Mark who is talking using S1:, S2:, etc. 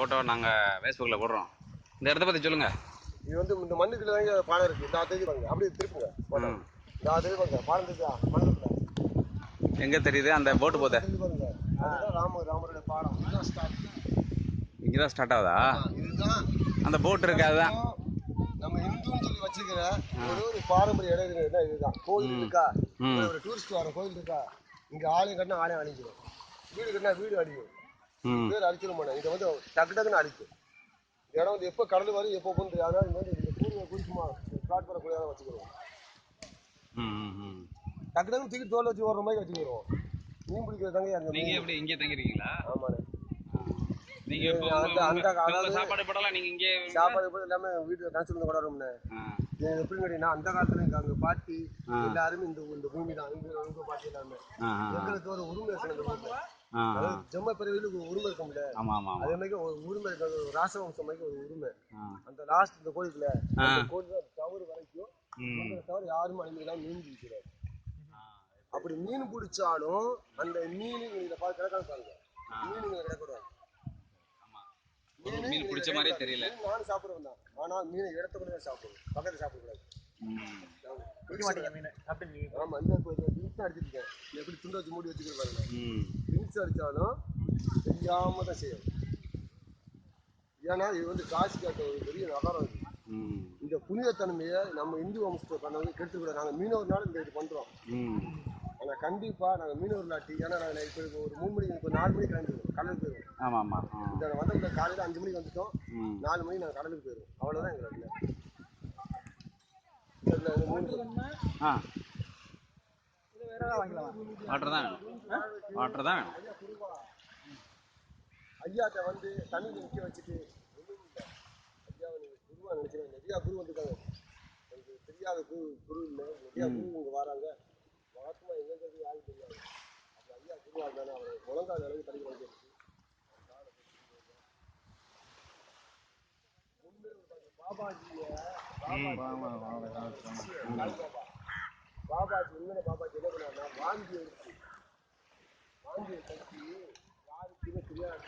S1: Photo நாங்கள் ஃபேஸ்புக்கில் போடுறோம். இந்த இடத்த பற்றி சொல்லுங்கள்.
S2: இது வந்து இந்த மண்ணுக்குள்ள தாங்க பாலம் இருக்குது. இந்த தேதி பாருங்க, அப்படியே திருப்புங்க. இந்த தேதி பாருங்க, பாலம் தெரியுதா? மண்ணுக்குள்ள
S1: எங்கே தெரியுது அந்த போட்டு போதே?
S2: பாருங்க, அதுதான் ராமருடைய பாலம். இதுதான் ஸ்டார்ட்.
S1: இங்கே தான் ஸ்டார்ட் ஆகுதா?
S2: இதுதான்
S1: அந்த போட் இருக்கு. அதுதான்
S2: நம்ம இந்துன்னு சொல்லி வச்சிருக்கிற ஒரு பாரம்பரிய இடம். இதுதான் கோயில் இருக்கா, ஒரு டூரிஸ்ட் வர கோயில் இருக்கா, இங்க ஆலயம் கட்டினா ஆலயம் அழிஞ்சிடும், வீடு கட்டினா வீடு அழியும், பேர் அழிச்சிட மாட்டேன். இதை வந்து டக்கு டக்குன்னு அழிக்கும். இந்த இடம் வந்து எப்போ கடல் வரும் எப்போ போகுது, அதனால வந்து இந்த பூர்வீக குறிச்சுமா ஸ்டார்ட் பண்ணக்கூடியதான் வச்சுக்கிறோம். டக்கு டக்குன்னு தூக்கி தோல் வச்சு ஓடுற மாதிரி வச்சுக்கிறோம். மீன் பிடிக்கிறதாங்க அந்த
S1: நீங்க எப்படி இங்கே தங்கிருக்கீங்களா?
S2: ஆமாண்ணே.
S1: நீங்க அந்த சாப்பாடு படலாம் நீங்க இங்கே
S2: சாப்பாடு போய் எல்லாமே வீட்டுல கணச்சு வந்து கொண்டாடுறோம்னே. எப்படி கேட்டீங்கன்னா அந்த காலத்துல அங்க பாட்டி எல்லாருமே இந்த பூமி தான். இங்க பாட்டி எல்லாமே எங்களுக்கு ஒரு உரிமை இருக்கணும். அதாவது ஜம்ம பிறவிலுக்கு ஒரு உரிமை இருக்க முடியல. அதே மாதிரி ஒரு உரிமை இருக்காது, ராசவம்சம் மாதிரி ஒரு உரிமை. அந்த லாஸ்ட் இந்த கோயிலுக்குள்ள கோயில் தவறு வரைக்கும் தவிர யாரும் அனுமதியெல்லாம் மீன் பிடிக்கிறாரு. அப்படி மீன் பிடிச்சாலும் அந்த மீன் இதை பார்த்து கிடக்காது பாருங்க. மீன் கிடக்கூடாது.
S1: மீன் பிடிச்ச மாதிரியே தெரியல.
S2: நானும் சாப்பிடுவேன் தான், ஆனா மீனை இடத்த கூட சாப்பிடுவேன், பக்கத்துல சாப்பிடக்கூடாது. ஆமா, இந்த அடிச்சிருக்கேன். எப்படி துண்டு வச்சு மூடி வச்சுக்கிட்டு பாருங்க. திங்ஸ் அடிச்சாலும் தெரியாம தான் செய்யும். ஏன்னா இது வந்து காசு கேட்ட ஒரு பெரிய நகரம். இந்த புனிதத்தன்மையை நம்ம இந்து வம்சத்தை பண்ணவங்க கெடுத்துக்கூடாது. நாங்கள் மீனவர்னால இந்த இது பண்றோம். ஆனால் கண்டிப்பா நாங்கள் மீனவர் இல்லாட்டி, ஏன்னா நாங்கள் இப்போ ஒரு 3 மணிக்கு இப்போ 4 மணிக்கு கிளம்பிடுவோம், கடலுக்கு போயிடுவோம். இந்த வந்த காலையில் 5 மணிக்கு வந்துட்டோம், 4 மணிக்கு நாங்கள் கடலுக்கு போயிடுவோம். அவ்வளோதான் எங்களுக்கு. ஐயாட்ட வந்து தண்ணி நிற்க வச்சுட்டு ஐயாவை நீங்கள் குருவா நினைக்கிறேன். நிறையா குரு வந்துருக்காங்க, எனக்கு தெரியாத குரு இல்லை, நிறையா குரு இங்கே வராங்க. மகாத்மா எங்களுக்கு யாரும் தெரியாது. அப்போ ஐயா குருவா இருந்தானே அவர் முழங்கால் அளவு தண்ணி வாங்கிடுச்சு. பாபாஜி உண்மையில பாபாஜி என்ன பண்ணாருன்னா வாந்தி எடுத்து கட்டி யாருக்குமே தெரியாது.